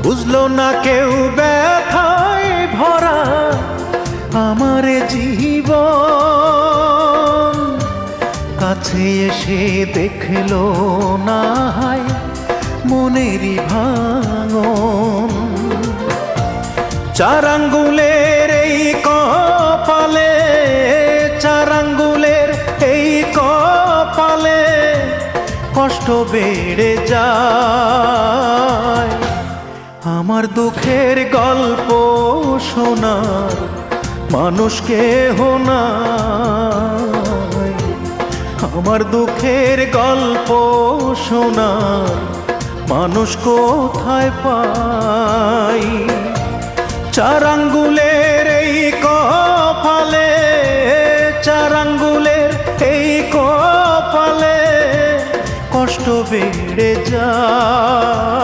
বুঝলো না কেউ ব্যথায় ভরা আমার জীবন, কাছে এসে দেখলো না হয় মনেরই ভাঙন। চার আঙ্গুলের এই কপালে, চার আঙ্গুলের এই কপালে কষ্ট বেড়ে যায়। আমার দুঃখের গল্প শোনার মানুষ কেহ নাই, আমার দুঃখের গল্প শোনার মানুষ কোথায় পাই। চার আঙ্গুলের এই কপালে, চার আঙ্গুলের এই কপালে কষ্ট বেড়ে যায়।